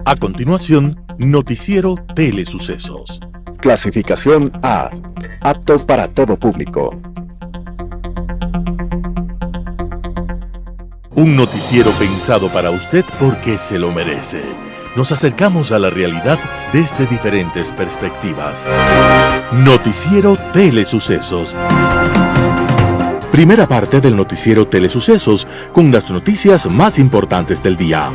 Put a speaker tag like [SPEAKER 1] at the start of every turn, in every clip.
[SPEAKER 1] A continuación, Noticiero Telesucesos.
[SPEAKER 2] Clasificación A. Apto para todo público.
[SPEAKER 1] Un noticiero pensado para usted porque se lo merece. Nos acercamos a la realidad desde diferentes perspectivas. Noticiero Telesucesos. Primera parte del Noticiero Telesucesos con las noticias más importantes del día.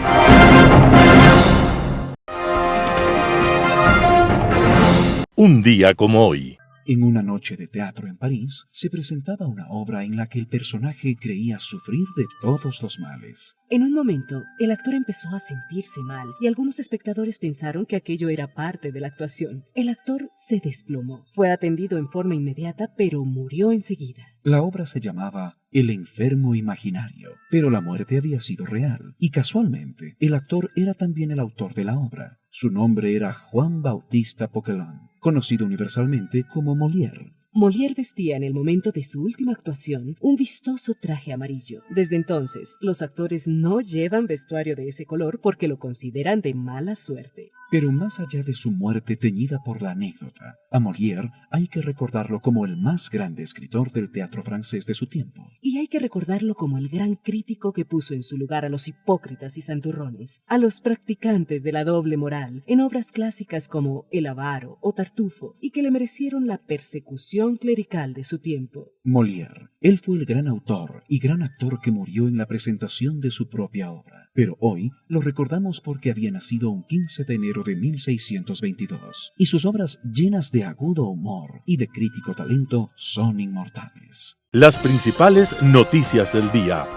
[SPEAKER 1] Un día como hoy.
[SPEAKER 3] En una noche de teatro en París, se presentaba una obra en la que el personaje creía sufrir de todos los males.
[SPEAKER 4] En un momento, el actor empezó a sentirse mal y algunos espectadores pensaron que aquello era parte de la actuación. El actor se desplomó. Fue atendido en forma inmediata, pero murió enseguida.
[SPEAKER 3] La obra se llamaba El enfermo imaginario, pero la muerte había sido real. Y casualmente, el actor era también el autor de la obra. Su nombre era Juan Bautista Poquelin, conocido universalmente como Molière.
[SPEAKER 4] Molière vestía en el momento de su última actuación un vistoso traje amarillo. Desde entonces, los actores no llevan vestuario de ese color porque lo consideran de mala suerte.
[SPEAKER 3] Pero más allá de su muerte teñida por la anécdota, a Molière hay que recordarlo como el más grande escritor del teatro francés de su tiempo.
[SPEAKER 4] Y hay que recordarlo como el gran crítico que puso en su lugar a los hipócritas y santurrones, a los practicantes de la doble moral, en obras clásicas como El avaro o Tartufo, y que le merecieron la persecución clerical de su tiempo.
[SPEAKER 3] Molière. Él fue el gran autor y gran actor que murió en la presentación de su propia obra. Pero hoy lo recordamos porque había nacido un 15 de enero de 1622. Y sus obras llenas de agudo humor y de crítico talento son inmortales.
[SPEAKER 1] Las principales noticias del día.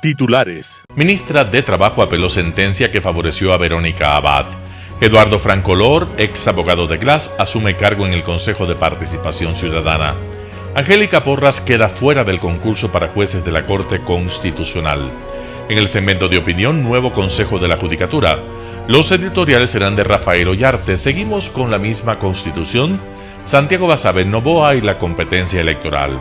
[SPEAKER 1] Titulares.
[SPEAKER 5] Ministra de Trabajo apeló sentencia que favoreció a Verónica Abad. Eduardo Francolor, ex abogado de Glass, asume cargo en el Consejo de Participación Ciudadana. Angélica Porras queda fuera del concurso para jueces de la Corte Constitucional. En el segmento de opinión, nuevo Consejo de la Judicatura. Los editoriales serán de Rafael Ollarte. Seguimos con la misma Constitución. Santiago Basabe, Novoa y la competencia electoral.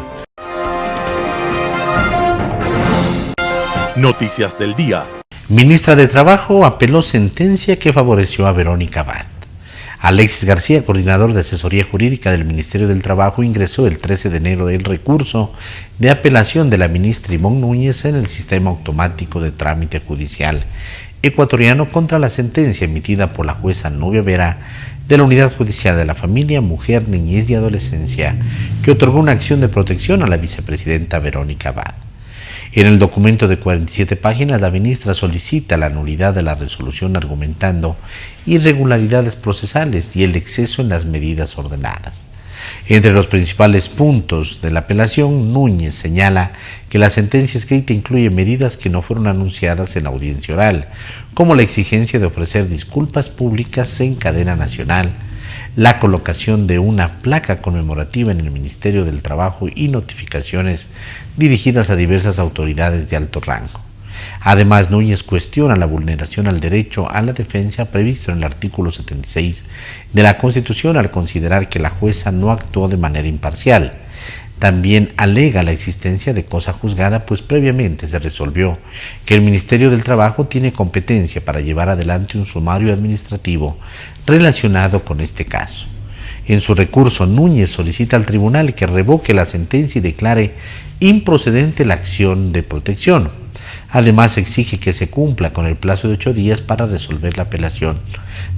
[SPEAKER 1] Noticias del día.
[SPEAKER 6] Ministra de Trabajo apeló sentencia que favoreció a Verónica Abad. Alexis García, coordinador de asesoría jurídica del Ministerio del Trabajo, ingresó el 13 de enero el recurso de apelación de la ministra Ivonne Núñez en el sistema automático de trámite judicial ecuatoriano contra la sentencia emitida por la jueza Nubia Vera de la Unidad Judicial de la Familia, Mujer, Niñez y Adolescencia, que otorgó una acción de protección a la vicepresidenta Verónica Abad. En el documento de 47 páginas, la ministra solicita la nulidad de la resolución argumentando irregularidades procesales y el exceso en las medidas ordenadas. Entre los principales puntos de la apelación, Núñez señala que la sentencia escrita incluye medidas que no fueron anunciadas en audiencia oral, como la exigencia de ofrecer disculpas públicas en cadena nacional, la colocación de una placa conmemorativa en el Ministerio del Trabajo y notificaciones dirigidas a diversas autoridades de alto rango. Además, Núñez cuestiona la vulneración al derecho a la defensa previsto en el artículo 76 de la Constitución al considerar que la jueza no actuó de manera imparcial. También alega la existencia de cosa juzgada, pues previamente se resolvió que el Ministerio del Trabajo tiene competencia para llevar adelante un sumario administrativo relacionado con este caso. En su recurso, Núñez solicita al tribunal que revoque la sentencia y declare improcedente la acción de protección. Además, exige que se cumpla con el plazo de 8 días para resolver la apelación,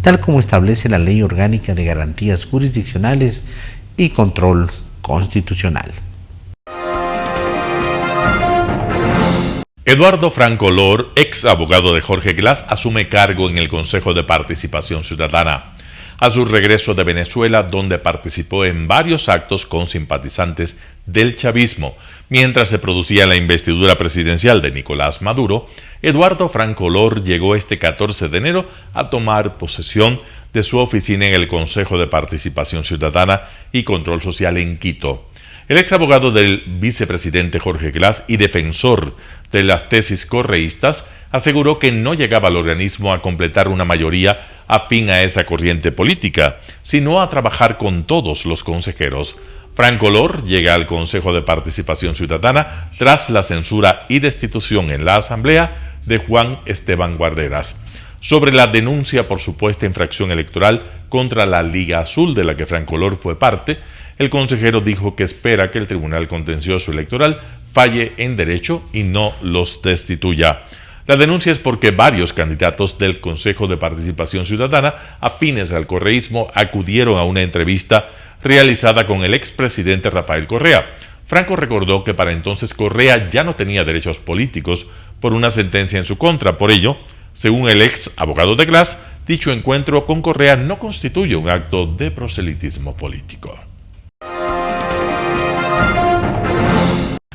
[SPEAKER 6] tal como establece la Ley Orgánica de Garantías Jurisdiccionales y Control Constitucional.
[SPEAKER 5] Eduardo Francolor, ex abogado de Jorge Glass, asume cargo en el Consejo de Participación Ciudadana. A su regreso de Venezuela, donde participó en varios actos con simpatizantes del chavismo, mientras se producía la investidura presidencial de Nicolás Maduro, Eduardo Francolor llegó este 14 de enero a tomar posesión de su oficina en el Consejo de Participación Ciudadana y Control Social en Quito. El ex abogado del vicepresidente Jorge Glass y defensor de las tesis correístas aseguró que no llegaba al organismo a completar una mayoría afín a esa corriente política, sino a trabajar con todos los consejeros. Francolor llega al Consejo de Participación Ciudadana tras la censura y destitución en la Asamblea de Juan Esteban Guarderas. Sobre la denuncia por supuesta infracción electoral contra la Liga Azul, de la que Francolor fue parte, el consejero dijo que espera que el Tribunal Contencioso Electoral falle en derecho y no los destituya. La denuncia es porque varios candidatos del Consejo de Participación Ciudadana afines al correísmo acudieron a una entrevista realizada con el expresidente Rafael Correa. Franco recordó que para entonces Correa ya no tenía derechos políticos por una sentencia en su contra. Por ello, según el ex abogado de Glass, dicho encuentro con Correa no constituye un acto de proselitismo político.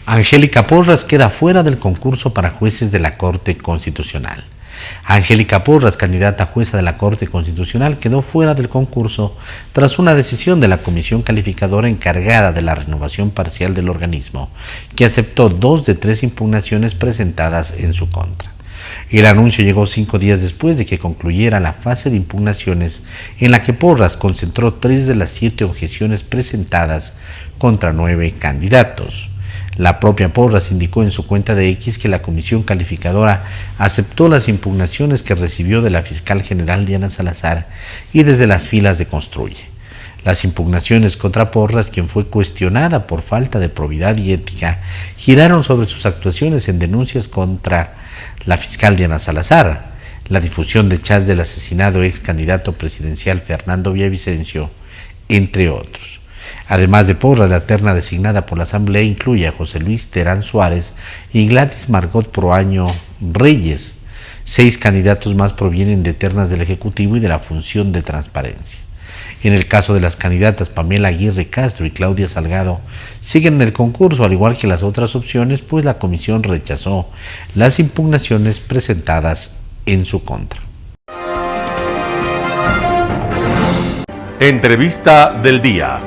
[SPEAKER 6] Angélica Porras queda fuera del concurso para jueces de la Corte Constitucional. Angélica Porras, candidata a jueza de la Corte Constitucional, quedó fuera del concurso tras una decisión de la comisión calificadora encargada de la renovación parcial del organismo, que aceptó 2 de 3 impugnaciones presentadas en su contra. El anuncio llegó 5 días después de que concluyera la fase de impugnaciones, en la que Porras concentró 3 de las 7 objeciones presentadas contra 9 candidatos. La propia Porras indicó en su cuenta de X que la comisión calificadora aceptó las impugnaciones que recibió de la fiscal general Diana Salazar y desde las filas de Construye. Las impugnaciones contra Porras, quien fue cuestionada por falta de probidad y ética, giraron sobre sus actuaciones en denuncias contra la fiscal Diana Salazar, la difusión de chats del asesinado ex candidato presidencial Fernando Villavicencio, entre otros. Además de Porras, la terna designada por la Asamblea incluye a José Luis Terán Suárez y Gladys Margot Proaño Reyes. 6 candidatos más provienen de ternas del Ejecutivo y de la Función de Transparencia. En el caso de las candidatas Pamela Aguirre Castro y Claudia Salgado, siguen en el concurso, al igual que las otras opciones, pues la comisión rechazó las impugnaciones presentadas en su contra.
[SPEAKER 1] Entrevista del día.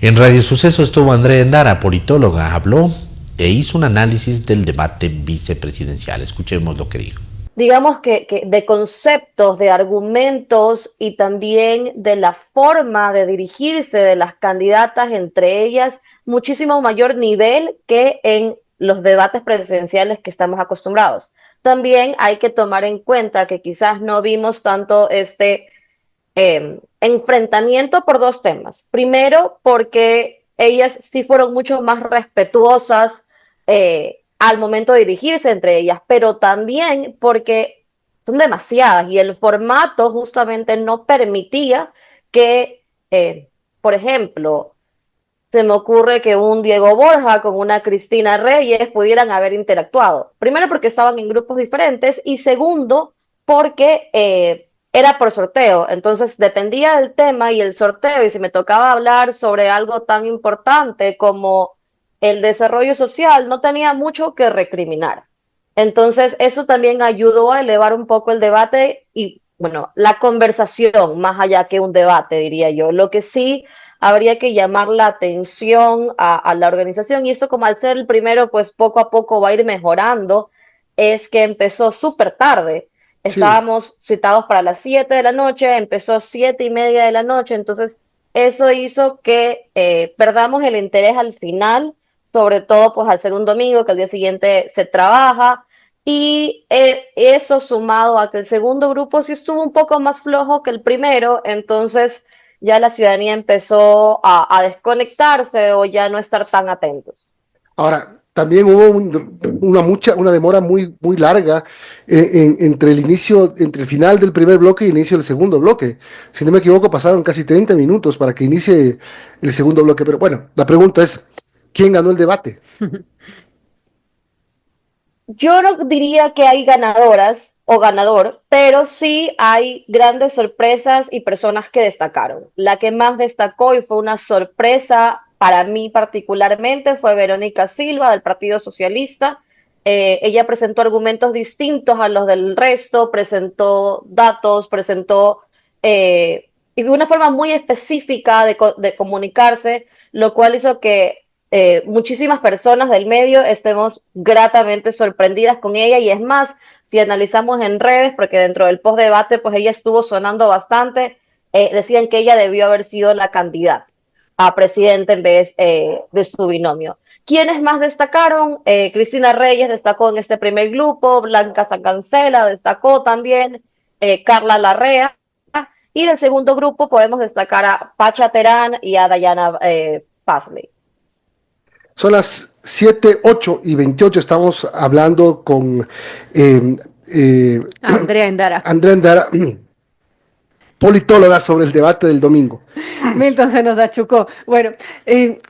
[SPEAKER 6] En Radio Suceso estuvo Andrea Endara, politóloga, habló e hizo un análisis del debate vicepresidencial. Escuchemos lo que dijo.
[SPEAKER 7] Digamos que de conceptos, de argumentos y también de la forma de dirigirse de las candidatas, entre ellas, muchísimo mayor nivel que en los debates presidenciales que estamos acostumbrados. También hay que tomar en cuenta que quizás no vimos tanto enfrentamiento por 2 temas. Primero, porque ellas sí fueron mucho más respetuosas al momento de dirigirse entre ellas, pero también porque son demasiadas y el formato justamente no permitía que, por ejemplo, se me ocurre que un Diego Borja con una Cristina Reyes pudieran haber interactuado. Primero, porque estaban en grupos diferentes y segundo, porque era por sorteo. Entonces, dependía del tema y el sorteo, y si me tocaba hablar sobre algo tan importante como el desarrollo social, no tenía mucho que recriminar. Entonces, eso también ayudó a elevar un poco el debate y, bueno, la conversación, más allá que un debate, diría yo. Lo que sí habría que llamar la atención a la organización, y esto como al ser el primero, pues poco a poco va a ir mejorando, es que empezó súper tarde. Estábamos citados para las 7 de la noche, empezó 7:30 de la noche, entonces eso hizo que perdamos el interés al final, sobre todo pues al ser un domingo, que al día siguiente se trabaja, y eso sumado a que el segundo grupo sí estuvo un poco más flojo que el primero, entonces ya la ciudadanía empezó a desconectarse o ya no estar tan atentos.
[SPEAKER 8] Ahora, también hubo una demora muy larga entre el final del primer bloque y el inicio del segundo bloque. Si no me equivoco, pasaron casi 30 minutos para que inicie el segundo bloque. Pero bueno, la pregunta es, ¿quién ganó el debate?
[SPEAKER 7] Yo no diría que hay ganadoras o ganador, pero sí hay grandes sorpresas y personas que destacaron. La que más destacó y fue una sorpresa para mí particularmente fue Verónica Silva del Partido Socialista. Ella presentó argumentos distintos a los del resto, presentó datos, y una forma muy específica de comunicarse, lo cual hizo que muchísimas personas del medio estemos gratamente sorprendidas con ella. Y es más, si analizamos en redes, porque dentro del post-debate pues ella estuvo sonando bastante, decían que ella debió haber sido la candidata. a presidente en vez de su binomio. ¿Quiénes más destacaron? Cristina Reyes destacó en este primer grupo, Blanca Sancancela destacó también, Carla Larrea, y del segundo grupo podemos destacar a Pacha Terán y a Dayana Pazley.
[SPEAKER 8] Son las 7:08:28, estamos hablando con
[SPEAKER 9] Andrea Endara.
[SPEAKER 8] Andrea Endara, politóloga, sobre el debate del domingo.
[SPEAKER 9] Milton se nos achucó. Bueno,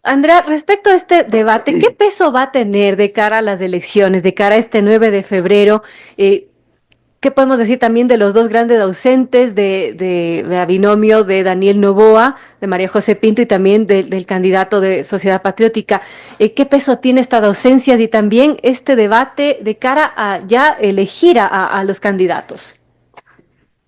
[SPEAKER 9] Andrea, respecto a este debate, ¿qué peso va a tener de cara a las elecciones, de cara a este 9 de febrero? ¿Qué podemos decir también de los dos grandes ausentes, de binomio de Daniel Noboa, de María José Pinto y también del candidato de Sociedad Patriótica? ¿Qué peso tiene estas ausencias y también este debate de cara a ya elegir a los candidatos?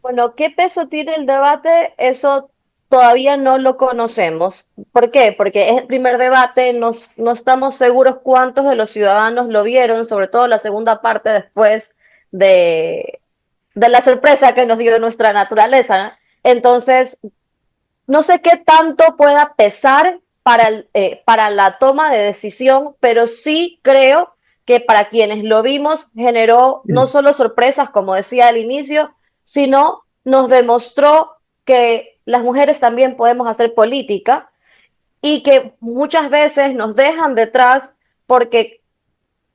[SPEAKER 7] Bueno, ¿qué peso tiene el debate? Eso todavía no lo conocemos. ¿Por qué? Porque es el primer debate, no estamos seguros cuántos de los ciudadanos lo vieron, sobre todo la segunda parte después de la sorpresa que nos dio nuestra naturaleza, ¿no? Entonces, no sé qué tanto pueda pesar para la toma de decisión, pero sí creo que para quienes lo vimos generó no solo sorpresas, como decía al inicio, sino nos demostró que las mujeres también podemos hacer política y que muchas veces nos dejan detrás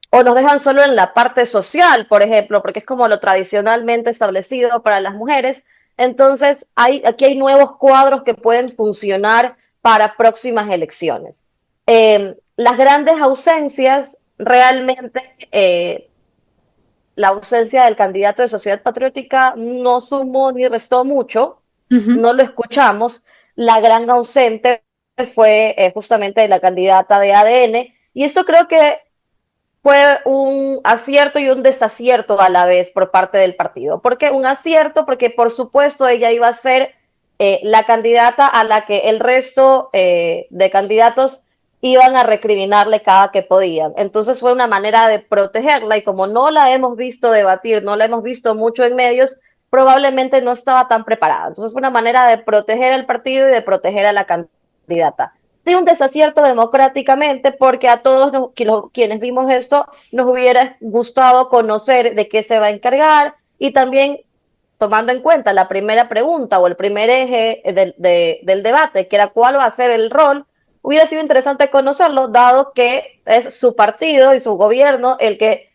[SPEAKER 7] o nos dejan solo en la parte social, por ejemplo, porque es como lo tradicionalmente establecido para las mujeres. Entonces, aquí hay nuevos cuadros que pueden funcionar para próximas elecciones. Las grandes ausencias, realmente, la ausencia del candidato de Sociedad Patriótica no sumó ni restó mucho, no lo escuchamos. La gran ausente fue justamente la candidata de ADN, y esto creo que fue un acierto y un desacierto a la vez por parte del partido. ¿Por qué un acierto? Porque por supuesto ella iba a ser la candidata a la que el resto de candidatos iban a recriminarle cada que podían. Entonces fue una manera de protegerla, y como no la hemos visto debatir, no la hemos visto mucho en medios, probablemente no estaba tan preparada. Entonces fue una manera de proteger al partido y de proteger a la candidata. Sí, un desacierto democráticamente, porque a todos quienes vimos esto nos hubiera gustado conocer de qué se va a encargar, y también tomando en cuenta la primera pregunta o el primer eje del debate, que era cuál va a ser el rol, hubiera sido interesante conocerlo, dado que es su partido y su gobierno el que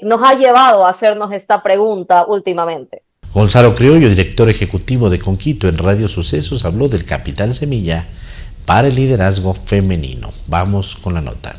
[SPEAKER 7] nos ha llevado a hacernos esta pregunta últimamente.
[SPEAKER 6] Gonzalo Criollo, director ejecutivo de Conquito en Radio Sucesos, habló del Capital Semilla para el liderazgo femenino. Vamos con la nota.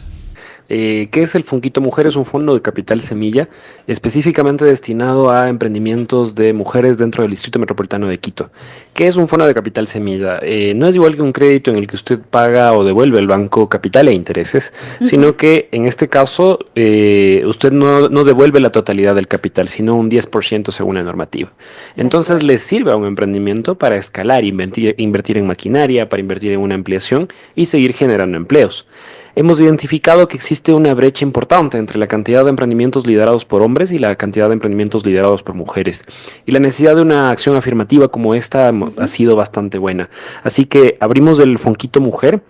[SPEAKER 10] ¿Qué es el Funquito Mujer? Es un fondo de capital semilla específicamente destinado a emprendimientos de mujeres dentro del Distrito Metropolitano de Quito. ¿Qué es un fondo de capital semilla? No es igual que un crédito en el que usted paga o devuelve al banco capital e intereses, sino que en este caso usted no devuelve la totalidad del capital, sino un 10% según la normativa. Entonces le sirve a un emprendimiento para escalar, invertir en maquinaria, para invertir en una ampliación y seguir generando empleos. Hemos identificado que existe una brecha importante entre la cantidad de emprendimientos liderados por hombres y la cantidad de emprendimientos liderados por mujeres. Y la necesidad de una acción afirmativa como esta ha sido bastante buena. Así que abrimos el Funquito Mujer.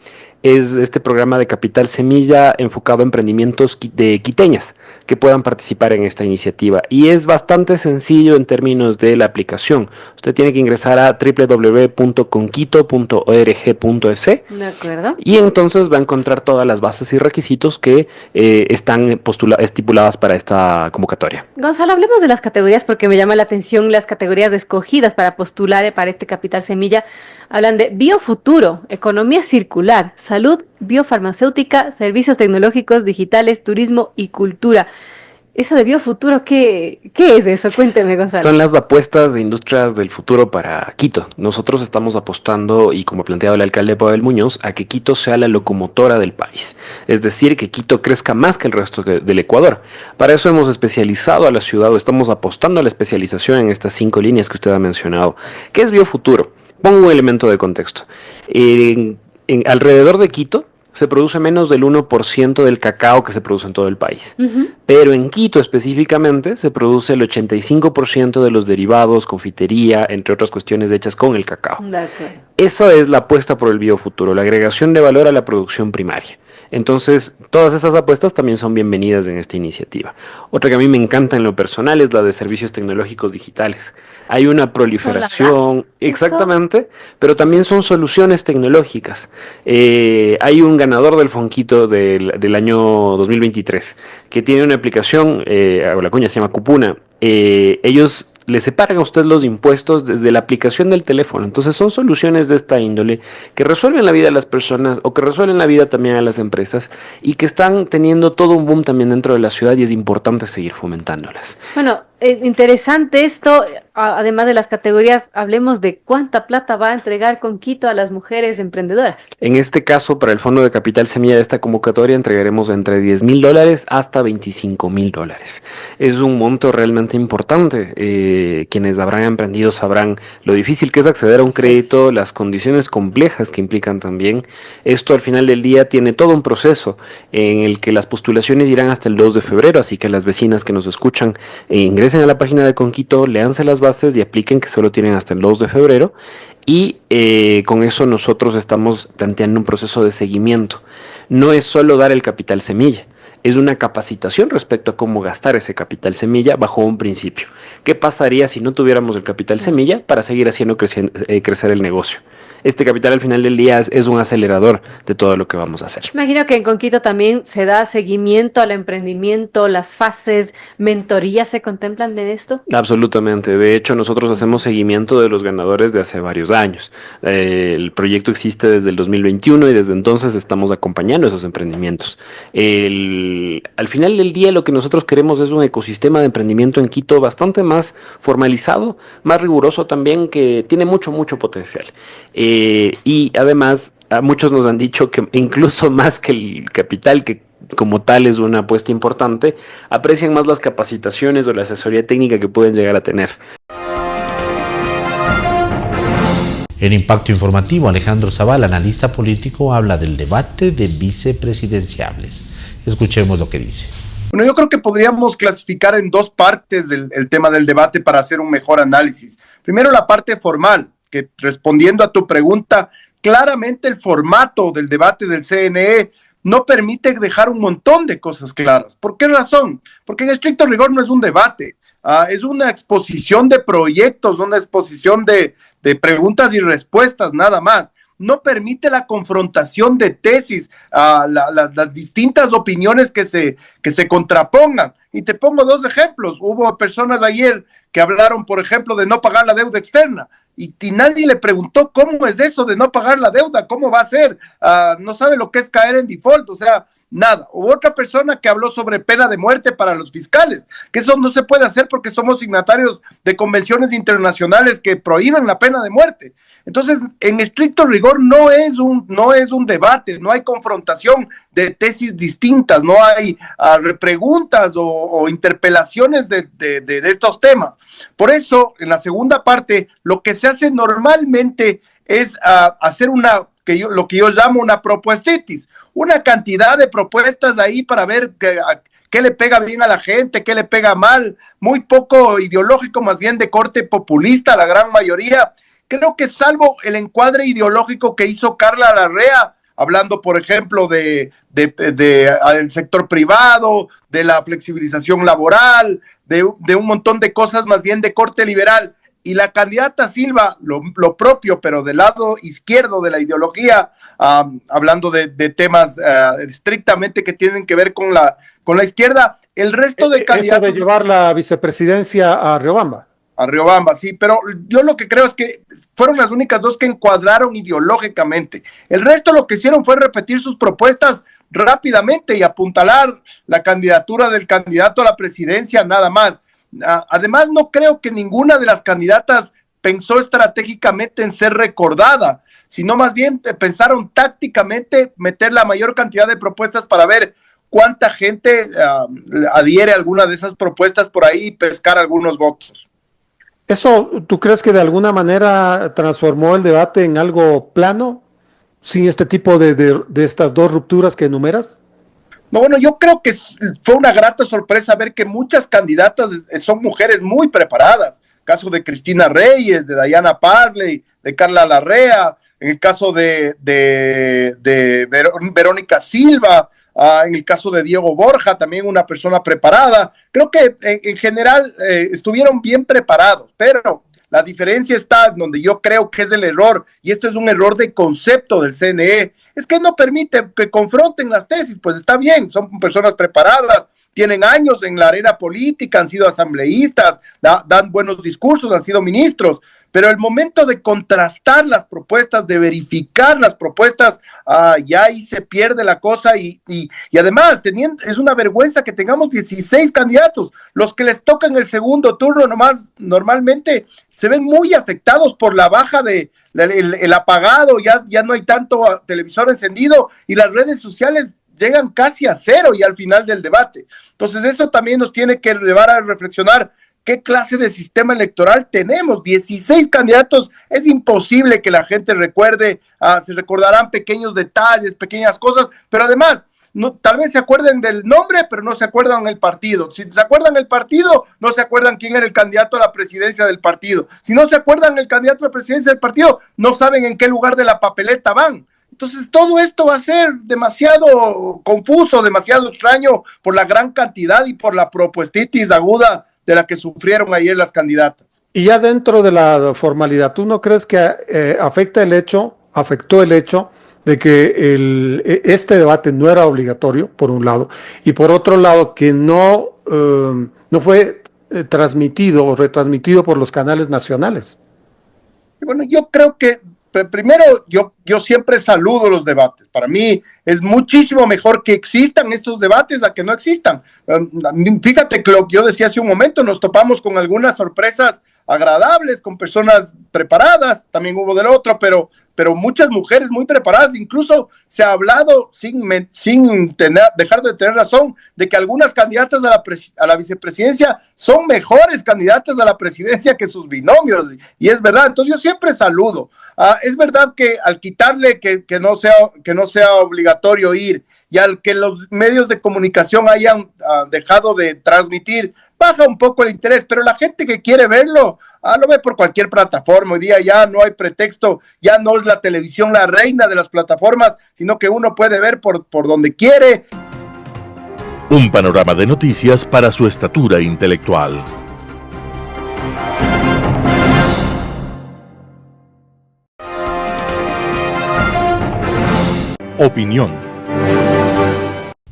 [SPEAKER 10] Es este programa de Capital Semilla enfocado a emprendimientos de quiteñas que puedan participar en esta iniciativa. Y es bastante sencillo en términos de la aplicación. Usted tiene que ingresar a www.conquito.org.es.
[SPEAKER 9] De acuerdo.
[SPEAKER 10] Y entonces va a encontrar todas las bases y requisitos que están estipuladas para esta convocatoria.
[SPEAKER 9] Gonzalo, hablemos de las categorías, porque me llama la atención las categorías escogidas para postular para este Capital Semilla. Hablan de biofuturo, economía circular, salud, biofarmacéutica, servicios tecnológicos, digitales, turismo y cultura. Eso de biofuturo, ¿qué es eso? Cuénteme, Gonzalo.
[SPEAKER 10] Son las apuestas de industrias del futuro para Quito. Nosotros estamos apostando, y como ha planteado el alcalde Pavel Muñoz, a que Quito sea la locomotora del país. Es decir, que Quito crezca más que el resto del Ecuador. Para eso hemos especializado a la ciudad, o estamos apostando a la especialización en estas 5 líneas que usted ha mencionado. ¿Qué es biofuturo? Pongo un elemento de contexto. Alrededor de Quito se produce menos del 1% del cacao que se produce en todo el país. Pero en Quito específicamente se produce el 85% de los derivados, confitería, entre otras cuestiones hechas con el cacao. Esa es la apuesta por el biofuturo, la agregación de valor a la producción primaria. Entonces, todas esas apuestas también son bienvenidas en esta iniciativa. Otra que a mí me encanta en lo personal es la de servicios tecnológicos digitales. Hay una proliferación, exactamente, pero también son soluciones tecnológicas. Hay un ganador del Fonquito del año 2023 que tiene una aplicación, la cuña se llama Cupuna. Ellos le separan a usted los impuestos desde la aplicación del teléfono. Entonces son soluciones de esta índole que resuelven la vida de las personas o que resuelven la vida también a las empresas y que están teniendo todo un boom también dentro de la ciudad y es importante seguir fomentándolas.
[SPEAKER 9] Bueno, interesante esto, además de las categorías, hablemos de cuánta plata va a entregar Conquito a las mujeres emprendedoras.
[SPEAKER 10] En este caso, para el Fondo de Capital Semilla de esta convocatoria, entregaremos entre $10,000 hasta $25,000. Es un monto realmente importante. Quienes habrán emprendido sabrán lo difícil que es acceder a un crédito, las condiciones complejas que implican también. Esto al final del día tiene todo un proceso en el que las postulaciones irán hasta el 2 de febrero, así que las vecinas que nos escuchan ingresen a la página de Conquito, léanse las bases y apliquen, que solo tienen hasta el 2 de febrero. Y con eso nosotros estamos planteando un proceso de seguimiento. No es solo dar el capital semilla, es una capacitación respecto a cómo gastar ese capital semilla bajo un principio. ¿Qué pasaría si no tuviéramos el capital semilla para seguir haciendo crecer el negocio? Este capital al final del día es un acelerador de todo lo que vamos a hacer.
[SPEAKER 9] Imagino que en Conquito también se da seguimiento al emprendimiento, las fases, mentorías, ¿se contemplan de esto?
[SPEAKER 10] Absolutamente. De hecho, nosotros hacemos seguimiento de los ganadores de hace varios años. El proyecto existe desde el 2021 y desde entonces estamos acompañando esos emprendimientos. Al final del día lo que nosotros queremos es un ecosistema de emprendimiento en Quito bastante más formalizado, más riguroso también, que tiene mucho potencial. Y además, a muchos nos han dicho que incluso más que el capital, que como tal es una apuesta importante, aprecian más las capacitaciones o la asesoría técnica que pueden llegar a tener.
[SPEAKER 6] En Impacto Informativo, Alejandro Zavala, analista político, habla del debate de vicepresidenciables. Escuchemos lo que dice.
[SPEAKER 11] Bueno, yo creo que podríamos clasificar en dos partes el tema del debate para hacer un mejor análisis. Primero, la parte formal, que respondiendo a tu pregunta, claramente el formato del debate del CNE no permite dejar un montón de cosas claras. ¿Por qué razón? Porque en estricto rigor no es un debate, es una exposición de proyectos, una exposición de preguntas y respuestas, nada más. No permite la confrontación de tesis, las distintas opiniones que se contrapongan. Y te pongo dos ejemplos. Hubo personas ayer que hablaron, por ejemplo, de no pagar la deuda externa. Y nadie le preguntó cómo es eso de no pagar la deuda, cómo va a ser, no sabe lo que es caer en default, o sea, nada. Hubo otra persona que habló sobre pena de muerte para los fiscales, que eso no se puede hacer porque somos signatarios de convenciones internacionales que prohíben la pena de muerte. Entonces, en estricto rigor no es un debate, no hay confrontación de tesis distintas, no hay preguntas o interpelaciones de estos temas. Por eso, en la segunda parte, lo que se hace normalmente es hacer lo que yo llamo una propuestitis, una cantidad de propuestas ahí para ver qué le pega bien a la gente, qué le pega mal, muy poco ideológico, más bien de corte populista, la gran mayoría. Creo que salvo el encuadre ideológico que hizo Carla Larrea, hablando, por ejemplo, del sector privado, de la flexibilización laboral, de un montón de cosas más bien de corte liberal, y la candidata Silva, lo propio, pero del lado izquierdo de la ideología, hablando de temas estrictamente que tienen que ver con la izquierda, el resto de candidatos...
[SPEAKER 8] Eso de llevar la vicepresidencia a Riobamba.
[SPEAKER 11] A Riobamba, sí, pero yo lo que creo es que fueron las únicas dos que encuadraron ideológicamente. El resto lo que hicieron fue repetir sus propuestas rápidamente y apuntalar la candidatura del candidato a la presidencia, nada más. Además, no creo que ninguna de las candidatas pensó estratégicamente en ser recordada, sino más bien pensaron tácticamente meter la mayor cantidad de propuestas para ver cuánta gente adhiere a alguna de esas propuestas por ahí y pescar algunos votos.
[SPEAKER 8] ¿Eso tú crees que de alguna manera transformó el debate en algo plano? sin este tipo de estas dos rupturas que enumeras?
[SPEAKER 11] No, bueno, yo creo que fue una grata sorpresa ver que muchas candidatas son mujeres muy preparadas. Caso de Cristina Reyes, de Diana Pazley, de Carla Larrea, en el caso de Verónica Silva, en el caso de Diego Borja, también una persona preparada. Creo que en general estuvieron bien preparados, pero la diferencia está donde yo creo que es el error, y esto es un error de concepto del CNE, es que no permite que confronten las tesis. Pues está bien, son personas preparadas, tienen años en la arena política, han sido asambleístas, dan buenos discursos, han sido ministros, pero el momento de contrastar las propuestas, de verificar las propuestas, ya ahí se pierde la cosa, y además es una vergüenza que tengamos 16 candidatos, los que les tocan el segundo turno nomás normalmente se ven muy afectados por la baja el apagado, ya no hay tanto televisor encendido y las redes sociales llegan casi a cero y al final del debate. Entonces eso también nos tiene que llevar a reflexionar qué clase de sistema electoral tenemos. 16 candidatos, es imposible que la gente recuerde, se recordarán pequeños detalles, pequeñas cosas, pero además, tal vez se acuerden del nombre, pero no se acuerdan el partido. Si se acuerdan el partido, no se acuerdan quién era el candidato a la presidencia del partido. Si no se acuerdan el candidato a la presidencia del partido, no saben en qué lugar de la papeleta van. Entonces todo esto va a ser demasiado confuso, demasiado extraño por la gran cantidad y por la propuestitis aguda de la que sufrieron ayer las candidatas.
[SPEAKER 8] Y ya dentro de la formalidad, ¿tú no crees que afectó el hecho de que este debate no era obligatorio, por un lado, y por otro lado que no fue transmitido o retransmitido por los canales nacionales?
[SPEAKER 11] Bueno, yo creo que primero, yo siempre saludo los debates. Para mí es muchísimo mejor que existan estos debates a que no existan. Fíjate que lo que yo decía hace un momento, nos topamos con algunas sorpresas agradables, con personas preparadas, también hubo del otro, pero muchas mujeres muy preparadas. Incluso se ha hablado sin dejar de tener razón de que algunas candidatas a la vicepresidencia son mejores candidatas a la presidencia que sus binomios, y es verdad. Entonces yo siempre saludo. Es verdad que al quitarle que no sea obligatorio ir, y al que los medios de comunicación hayan dejado de transmitir, baja un poco el interés, pero la gente que quiere verlo, lo ve por cualquier plataforma. Hoy día ya no hay pretexto, ya no es la televisión la reina de las plataformas, sino que uno puede ver por donde quiere.
[SPEAKER 1] Un panorama de noticias para su estatura intelectual. Opinión.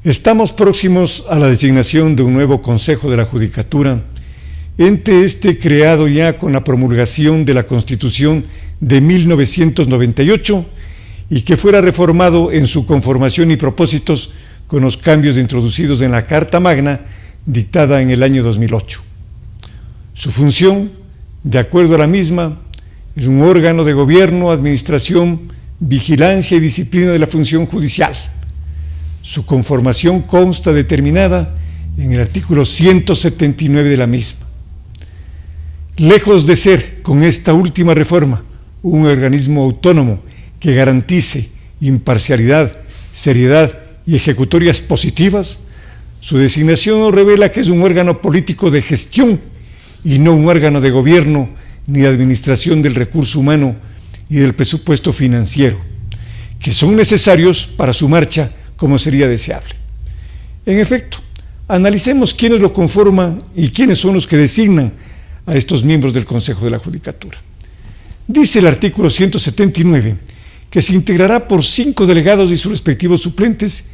[SPEAKER 12] Estamos próximos a la designación de un nuevo Consejo de la Judicatura, ente creado ya con la promulgación de la Constitución de 1998 y que fuera reformado en su conformación y propósitos con los cambios introducidos en la Carta Magna dictada en el año 2008. Su función, de acuerdo a la misma, es un órgano de gobierno, administración, vigilancia y disciplina de la función judicial. Su conformación consta determinada en el artículo 179 de la misma. Lejos de ser, con esta última reforma, un organismo autónomo que garantice imparcialidad, seriedad y ejecutorias positivas, su designación nos revela que es un órgano político de gestión y no un órgano de gobierno ni de administración del recurso humano y del presupuesto financiero, que son necesarios para su marcha como sería deseable. En efecto, analicemos quiénes lo conforman y quiénes son los que designan a estos miembros del Consejo de la Judicatura. Dice el artículo 179 que se integrará por 5 delegados y sus respectivos suplentes,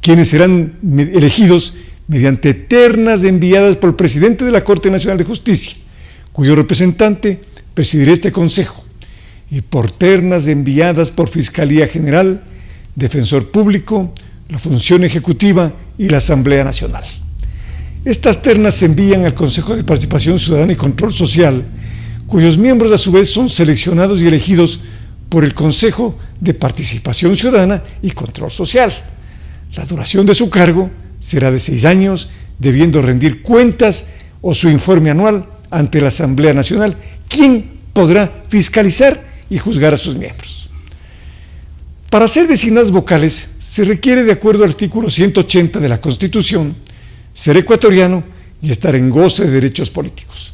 [SPEAKER 12] quienes serán elegidos mediante ternas enviadas por el presidente de la Corte Nacional de Justicia, cuyo representante presidirá este Consejo, y por ternas enviadas por Fiscalía General, Defensor Público, la Función Ejecutiva y la Asamblea Nacional. Estas ternas se envían al Consejo de Participación Ciudadana y Control Social, cuyos miembros a su vez son seleccionados y elegidos por el Consejo de Participación Ciudadana y Control Social. La duración de su cargo será de 6 años, debiendo rendir cuentas o su informe anual ante la Asamblea Nacional, quien podrá fiscalizar y juzgar a sus miembros. Para ser designados vocales se requiere, de acuerdo al artículo 180 de la Constitución, ser ecuatoriano y estar en goce de derechos políticos,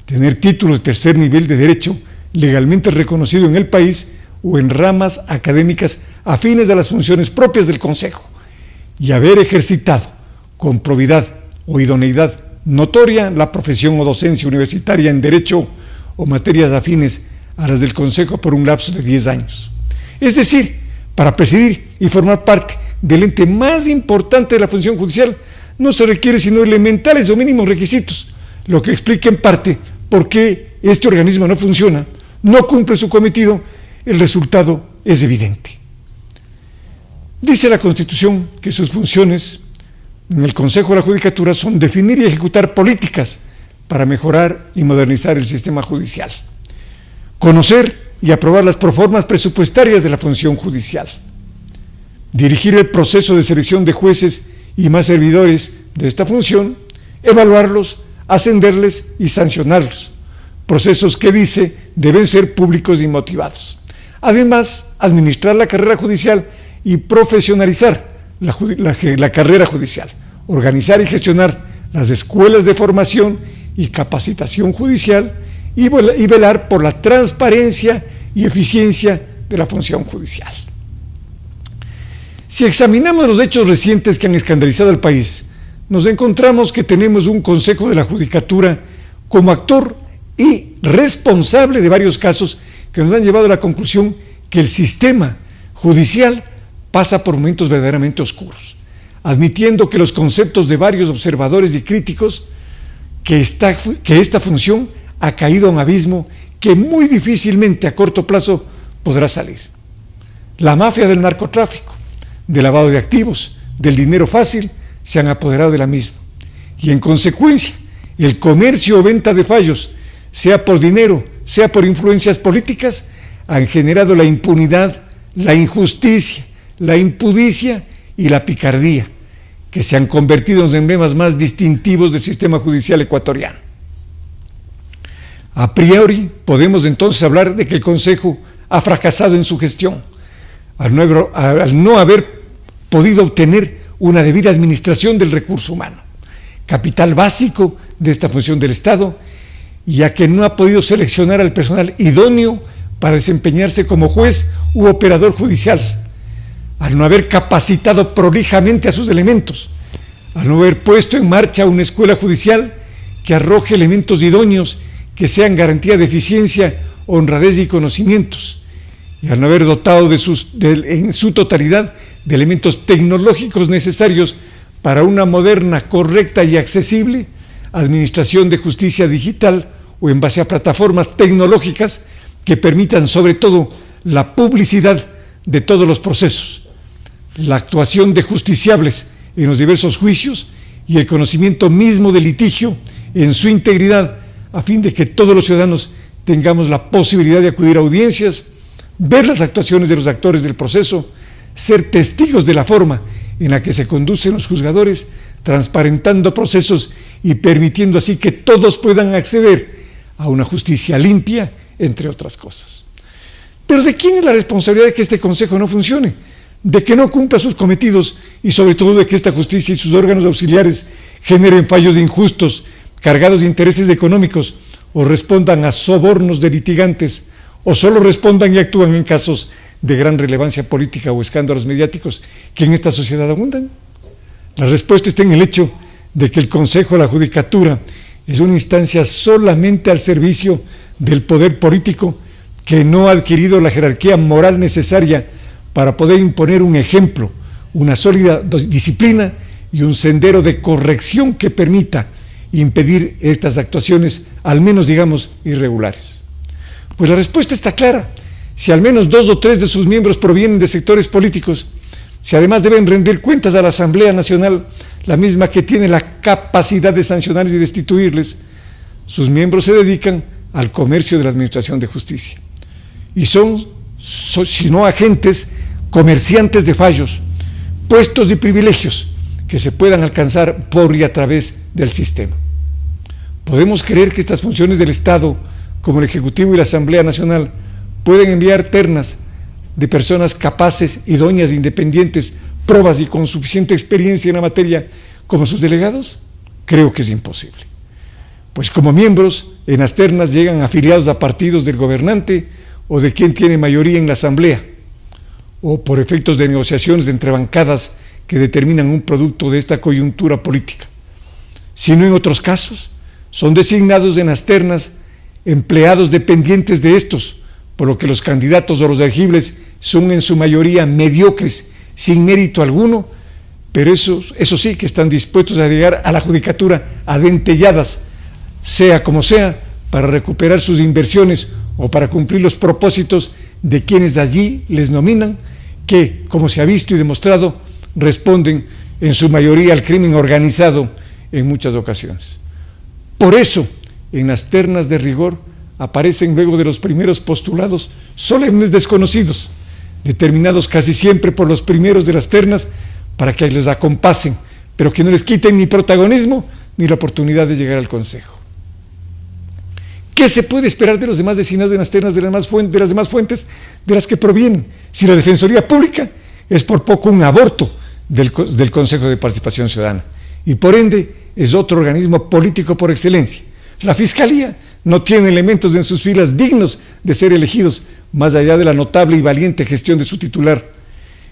[SPEAKER 12] tener título de tercer nivel de derecho legalmente reconocido en el país o en ramas académicas afines a las funciones propias del Consejo y haber ejercitado con probidad o idoneidad notoria la profesión o docencia universitaria en derecho o materias afines a las del Consejo por un lapso de 10 años. Es decir, para presidir y formar parte del ente más importante de la función judicial no se requiere sino elementales o mínimos requisitos, lo que explica en parte por qué este organismo no funciona, no cumple su cometido. El resultado es evidente. Dice la Constitución que sus funciones en el Consejo de la Judicatura son definir y ejecutar políticas para mejorar y modernizar el sistema judicial, conocer y aprobar las proformas presupuestarias de la función judicial, dirigir el proceso de selección de jueces y más servidores de esta función, evaluarlos, ascenderles y sancionarlos, procesos que dice deben ser públicos y motivados. Además, administrar la carrera judicial y profesionalizar la carrera judicial, organizar y gestionar las escuelas de formación y capacitación judicial y velar por la transparencia y eficiencia de la función judicial. Si examinamos los hechos recientes que han escandalizado al país, nos encontramos que tenemos un Consejo de la Judicatura como actor y responsable de varios casos que nos han llevado a la conclusión que el sistema judicial pasa por momentos verdaderamente oscuros, admitiendo que los conceptos de varios observadores y críticos que esta función ha caído a un abismo que muy difícilmente a corto plazo podrá salir. La mafia del narcotráfico, del lavado de activos, del dinero fácil, se han apoderado de la misma. Y en consecuencia, el comercio o venta de fallos, sea por dinero, sea por influencias políticas, han generado la impunidad, la injusticia, la impudicia y la picardía, que se han convertido en los emblemas más distintivos del sistema judicial ecuatoriano. A priori, podemos entonces hablar de que el Consejo ha fracasado en su gestión, al no haber podido obtener una debida administración del recurso humano, capital básico de esta función del Estado, ya que no ha podido seleccionar al personal idóneo para desempeñarse como juez u operador judicial, al no haber capacitado prolijamente a sus elementos, al no haber puesto en marcha una escuela judicial que arroje elementos idóneos que sean garantía de eficiencia, honradez y conocimientos, y al no haber dotado en su totalidad de elementos tecnológicos necesarios para una moderna, correcta y accesible administración de justicia digital o en base a plataformas tecnológicas que permitan sobre todo la publicidad de todos los procesos, la actuación de justiciables en los diversos juicios y el conocimiento mismo del litigio en su integridad, a fin de que todos los ciudadanos tengamos la posibilidad de acudir a audiencias, ver las actuaciones de los actores del proceso, ser testigos de la forma en la que se conducen los juzgadores, transparentando procesos y permitiendo así que todos puedan acceder a una justicia limpia, entre otras cosas. Pero ¿de quién es la responsabilidad de que este Consejo no funcione? De que no cumpla sus cometidos y sobre todo de que esta justicia y sus órganos auxiliares generen fallos injustos, cargados de intereses económicos, o respondan a sobornos de litigantes, o solo respondan y actúan en casos de gran relevancia política o escándalos mediáticos que en esta sociedad abundan? La respuesta está en el hecho de que el Consejo de la Judicatura es una instancia solamente al servicio del poder político que no ha adquirido la jerarquía moral necesaria para poder imponer un ejemplo, una sólida disciplina y un sendero de corrección que permita impedir estas actuaciones, al menos digamos, irregulares. Pues la respuesta está clara. Si al menos 2 o 3 de sus miembros provienen de sectores políticos, si además deben rendir cuentas a la Asamblea Nacional, la misma que tiene la capacidad de sancionarles y destituirles, sus miembros se dedican al comercio de la administración de justicia. Y son, si no agentes, comerciantes de fallos, puestos y privilegios que se puedan alcanzar por y a través del sistema. Podemos creer que estas funciones del Estado, como el Ejecutivo y la Asamblea Nacional, pueden enviar ternas de personas capaces, idóneas, independientes, probas y con suficiente experiencia en la materia como sus delegados? Creo que es imposible. Pues como miembros, en las ternas llegan afiliados a partidos del gobernante o de quien tiene mayoría en la asamblea, o por efectos de negociaciones entre bancadas que determinan un producto de esta coyuntura política. Si no en otros casos, son designados en las ternas empleados dependientes de estos, por lo que los candidatos o los elegibles son en su mayoría mediocres, sin mérito alguno, pero eso sí que están dispuestos a llegar a la judicatura adentelladas, sea como sea, para recuperar sus inversiones o para cumplir los propósitos de quienes allí les nominan, que, como se ha visto y demostrado, responden en su mayoría al crimen organizado en muchas ocasiones. Por eso, en las ternas de rigor aparecen luego de los primeros postulados solemnes desconocidos, determinados casi siempre por los primeros de las ternas para que les acompasen, pero que no les quiten ni protagonismo ni la oportunidad de llegar al Consejo. ¿Qué se puede esperar de los demás designados en las ternas de las demás fuentes de las que provienen? Si la Defensoría Pública es por poco un aborto del Consejo de Participación Ciudadana y por ende es otro organismo político por excelencia. La Fiscalía no tiene elementos en sus filas dignos de ser elegidos, más allá de la notable y valiente gestión de su titular.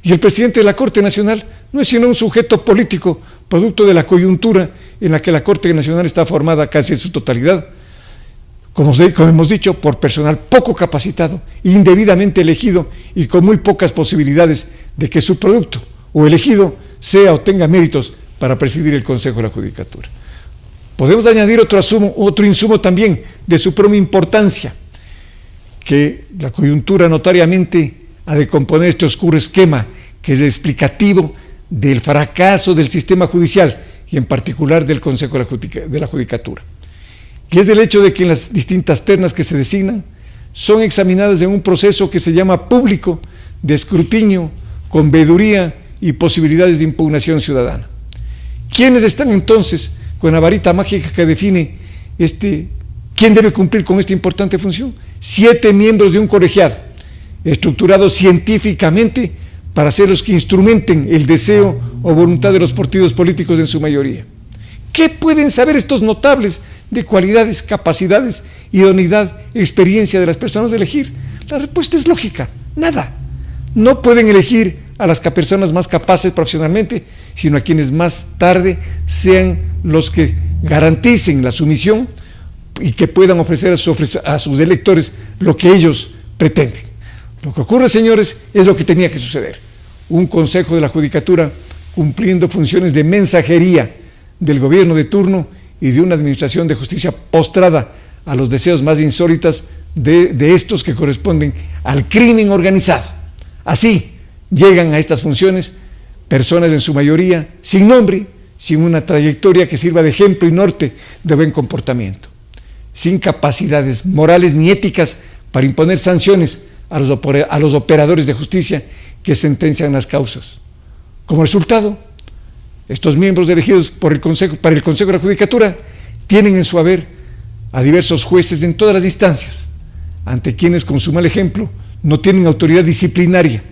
[SPEAKER 12] Y el presidente de la Corte Nacional no es sino un sujeto político, producto de la coyuntura en la que la Corte Nacional está formada casi en su totalidad, como hemos dicho, por personal poco capacitado, indebidamente elegido y con muy pocas posibilidades de que su producto o elegido sea o tenga méritos para presidir el Consejo de la Judicatura. Podemos añadir otro insumo también de suprema importancia, que la coyuntura notariamente ha de componer este oscuro esquema que es explicativo del fracaso del sistema judicial y en particular del Consejo de la Judicatura. Y es del hecho de que en las distintas ternas que se designan son examinadas en un proceso que se llama público, de escrutinio, con veeduría y posibilidades de impugnación ciudadana. ¿Quiénes están entonces con la varita mágica que define quién debe cumplir con esta importante función? 7 miembros de un colegiado, estructurado científicamente para ser los que instrumenten el deseo o voluntad de los partidos políticos en su mayoría. ¿Qué pueden saber estos notables de cualidades, capacidades, idoneidad, experiencia de las personas de elegir? La respuesta es lógica, nada. No pueden elegir a las personas más capaces profesionalmente, sino a quienes más tarde sean los que garanticen la sumisión y que puedan ofrecer a sus electores lo que ellos pretenden. Lo que ocurre, señores, es lo que tenía que suceder. Un Consejo de la Judicatura cumpliendo funciones de mensajería del gobierno de turno y de una administración de justicia postrada a los deseos más insólitos de estos que corresponden al crimen organizado. Así llegan a estas funciones personas en su mayoría sin nombre, sin una trayectoria que sirva de ejemplo y norte de buen comportamiento, sin capacidades morales ni éticas para imponer sanciones a los operadores de justicia que sentencian las causas. Como resultado, estos miembros elegidos para el Consejo de la Judicatura tienen en su haber a diversos jueces en todas las instancias, ante quienes con su mal ejemplo no tienen autoridad disciplinaria.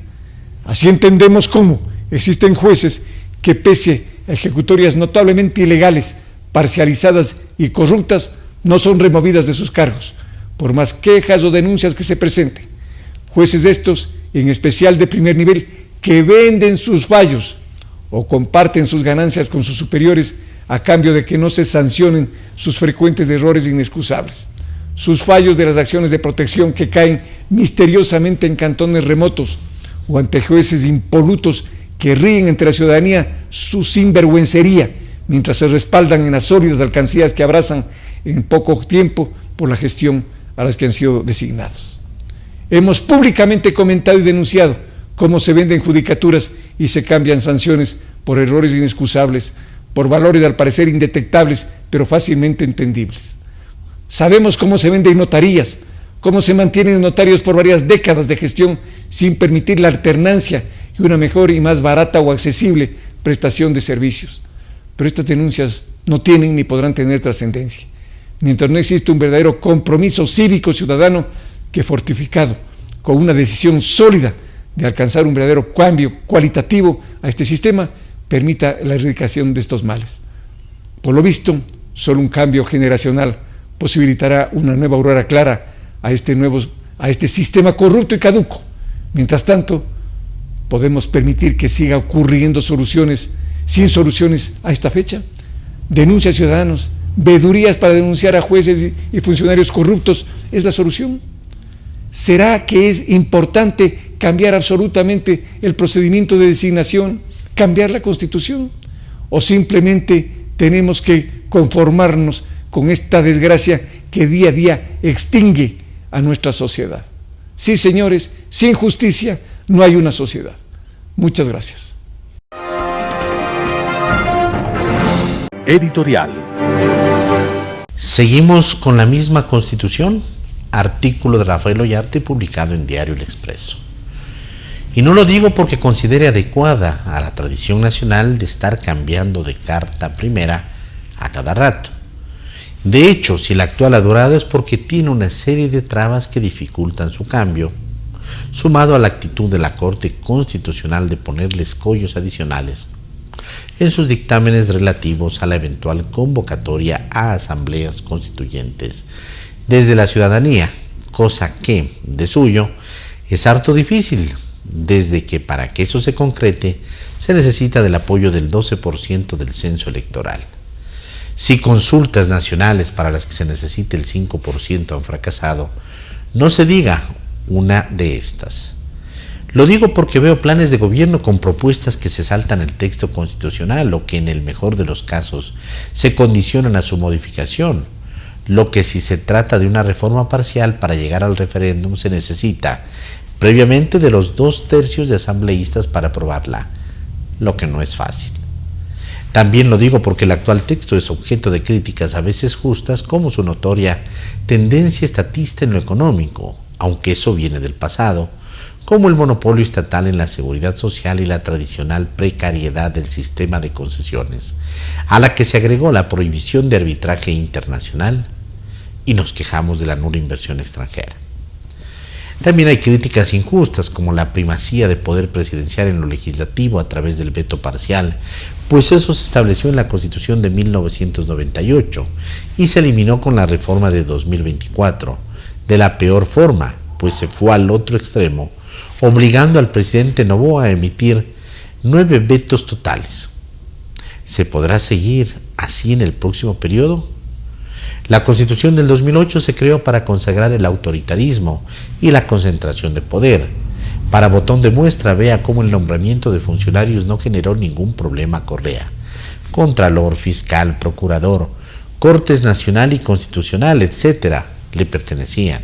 [SPEAKER 12] Así entendemos cómo existen jueces que, pese a ejecutorias notablemente ilegales, parcializadas y corruptas, no son removidas de sus cargos, por más quejas o denuncias que se presenten. Jueces estos, en especial de primer nivel, que venden sus fallos o comparten sus ganancias con sus superiores a cambio de que no se sancionen sus frecuentes errores inexcusables. Sus fallos de las acciones de protección que caen misteriosamente en cantones remotos o ante jueces impolutos que ríen entre la ciudadanía su sinvergüencería, mientras se respaldan en las sólidas alcancías que abrazan en poco tiempo por la gestión a las que han sido designados. Hemos públicamente comentado y denunciado cómo se venden judicaturas y se cambian sanciones por errores inexcusables, por valores al parecer indetectables, pero fácilmente entendibles. Sabemos cómo se venden notarías, cómo se mantienen notarios por varias décadas de gestión sin permitir la alternancia y una mejor y más barata o accesible prestación de servicios. Pero estas denuncias no tienen ni podrán tener trascendencia, mientras no existe un verdadero compromiso cívico ciudadano que, fortificado con una decisión sólida de alcanzar un verdadero cambio cualitativo a este sistema, permita la erradicación de estos males. Por lo visto, solo un cambio generacional posibilitará una nueva aurora clara a este sistema corrupto y caduco. Mientras tanto, ¿podemos permitir que siga ocurriendo sin soluciones a esta fecha? Denuncias a ciudadanos, vedurías para denunciar a jueces y funcionarios corruptos, ¿es la solución? ¿Será que es importante cambiar absolutamente el procedimiento de designación, cambiar la Constitución? ¿O simplemente tenemos que conformarnos con esta desgracia que día a día extingue a nuestra sociedad? Sí, señores, sin justicia no hay una sociedad. Muchas gracias.
[SPEAKER 1] Editorial.
[SPEAKER 6] Seguimos con la misma Constitución, artículo de Rafael Ollarte publicado en Diario El Expreso. Y no lo digo porque considere adecuada a la tradición nacional de estar cambiando de carta primera a cada rato. De hecho, si la actual ha durado es porque tiene una serie de trabas que dificultan su cambio, sumado a la actitud de la Corte Constitucional de ponerle escollos adicionales en sus dictámenes relativos a la eventual convocatoria a asambleas constituyentes desde la ciudadanía, cosa que, de suyo, es harto difícil, desde que para que eso se concrete se necesita del apoyo del 12% del censo electoral. Si consultas nacionales para las que se necesite el 5% han fracasado, no se diga una de estas. Lo digo porque veo planes de gobierno con propuestas que se saltan el texto constitucional o que en el mejor de los casos se condicionan a su modificación, lo que si se trata de una reforma parcial para llegar al referéndum se necesita previamente de los 2/3 de asambleístas para aprobarla, lo que no es fácil. También lo digo porque el actual texto es objeto de críticas a veces justas, como su notoria tendencia estatista en lo económico, aunque eso viene del pasado, como el monopolio estatal en la seguridad social y la tradicional precariedad del sistema de concesiones, a la que se agregó la prohibición de arbitraje internacional, y nos quejamos de la nula inversión extranjera. También hay críticas injustas, como la primacía de poder presidencial en lo legislativo a través del veto parcial, pues eso se estableció en la Constitución de 1998 y se eliminó con la reforma de 2024, de la peor forma, pues se fue al otro extremo, obligando al presidente Noboa a emitir 9 vetos totales. ¿Se podrá seguir así en el próximo periodo? La Constitución del 2008 se creó para consagrar el autoritarismo y la concentración de poder. Para botón de muestra, vea cómo el nombramiento de funcionarios no generó ningún problema a Correa. Contralor, fiscal, procurador, Cortes Nacional y Constitucional, etc., le pertenecían.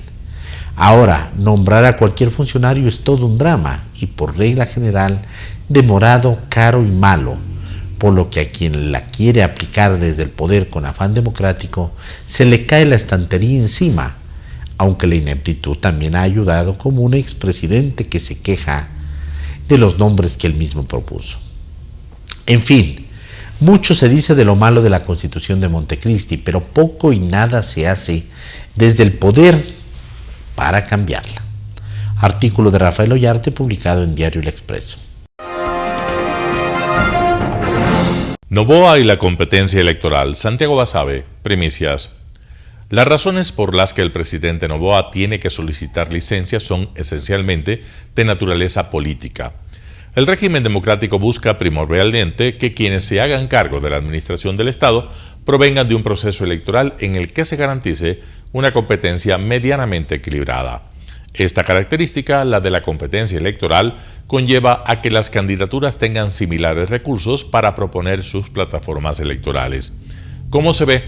[SPEAKER 6] Ahora, nombrar a cualquier funcionario es todo un drama y por regla general demorado, caro y malo, por lo que a quien la quiere aplicar desde el poder con afán democrático se le cae la estantería encima, aunque la ineptitud también ha ayudado, como un expresidente que se queja de los nombres que él mismo propuso. En fin, mucho se dice de lo malo de la Constitución de Montecristi, pero poco y nada se hace desde el poder para cambiarla. Artículo de Rafael Ollarte publicado en Diario El Expreso.
[SPEAKER 5] Noboa y la competencia electoral. Santiago Basabe, primicias. Las razones por las que el presidente Noboa tiene que solicitar licencia son esencialmente de naturaleza política. El régimen democrático busca primordialmente que quienes se hagan cargo de la administración del Estado provengan de un proceso electoral en el que se garantice una competencia medianamente equilibrada. Esta característica, la de la competencia electoral, conlleva a que las candidaturas tengan similares recursos para proponer sus plataformas electorales. Como se ve,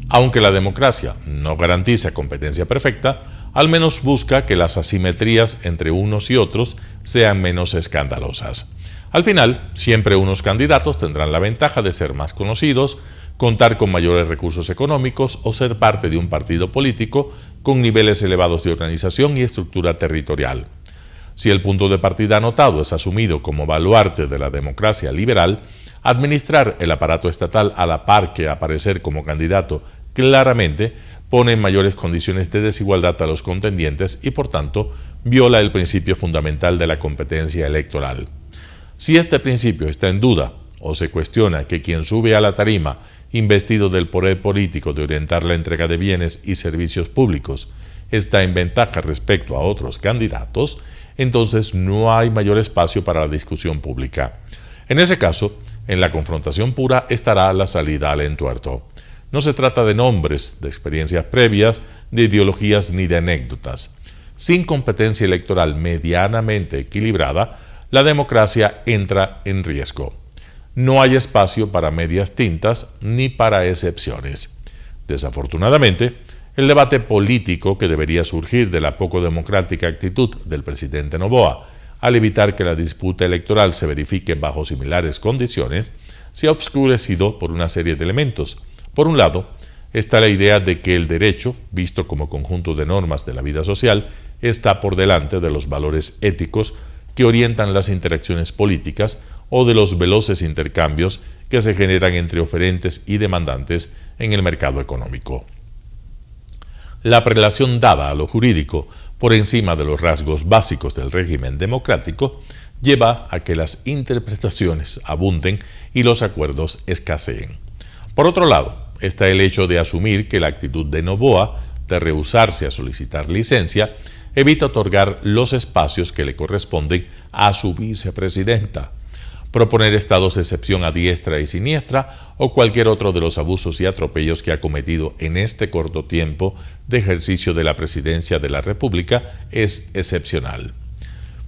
[SPEAKER 5] aunque la democracia no garantiza competencia perfecta, al menos busca que las asimetrías entre unos y otros sean menos escandalosas. Al final, siempre unos candidatos tendrán la ventaja de ser más conocidos, contar con mayores recursos económicos o ser parte de un partido político con niveles elevados de organización y estructura territorial. Si el punto de partida anotado es asumido como baluarte de la democracia liberal, administrar el aparato estatal a la par que aparecer como candidato claramente pone en mayores condiciones de desigualdad a los contendientes y, por tanto, viola el principio fundamental de la competencia electoral. Si este principio está en duda o se cuestiona que quien sube a la tarima investido del poder político de orientar la entrega de bienes y servicios públicos está en ventaja respecto a otros candidatos, entonces no hay mayor espacio para la discusión pública. En ese caso, en la confrontación pura estará la salida al entuerto. No se trata de nombres, de experiencias previas, de ideologías ni de anécdotas. Sin competencia electoral medianamente equilibrada, la democracia entra en riesgo. No hay espacio para medias tintas ni para excepciones. Desafortunadamente, el debate político que debería surgir de la poco democrática actitud del presidente Noboa al evitar que la disputa electoral se verifique bajo similares condiciones, se ha obscurecido por una serie de elementos. Por un lado, está la idea de que el derecho, visto como conjunto de normas de la vida social, está por delante de los valores éticos que orientan las interacciones políticas o de los veloces intercambios que se generan entre oferentes y demandantes en el mercado económico. La prelación dada a lo jurídico por encima de los rasgos básicos del régimen democrático lleva a que las interpretaciones abunden y los acuerdos escaseen. Por otro lado, está el hecho de asumir que la actitud de Noboa de rehusarse a solicitar licencia evita otorgar los espacios que le corresponden a su vicepresidenta, proponer estados de excepción a diestra y siniestra o cualquier otro de los abusos y atropellos que ha cometido en este corto tiempo de ejercicio de la presidencia de la República es excepcional.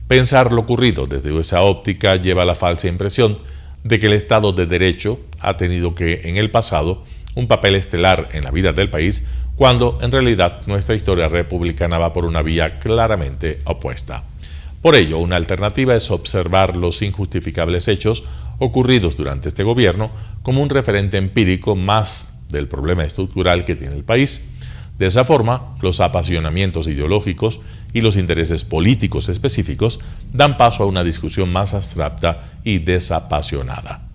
[SPEAKER 5] Pensar lo ocurrido desde esa óptica lleva a la falsa impresión de que el Estado de Derecho ha tenido que, en el pasado, un papel estelar en la vida del país, cuando en realidad nuestra historia republicana va por una vía claramente opuesta. Por ello, una alternativa es observar los injustificables hechos ocurridos durante este gobierno como un referente empírico más del problema estructural que tiene el país. De esa forma, los apasionamientos ideológicos y los intereses políticos específicos dan paso a una discusión más abstracta y desapasionada.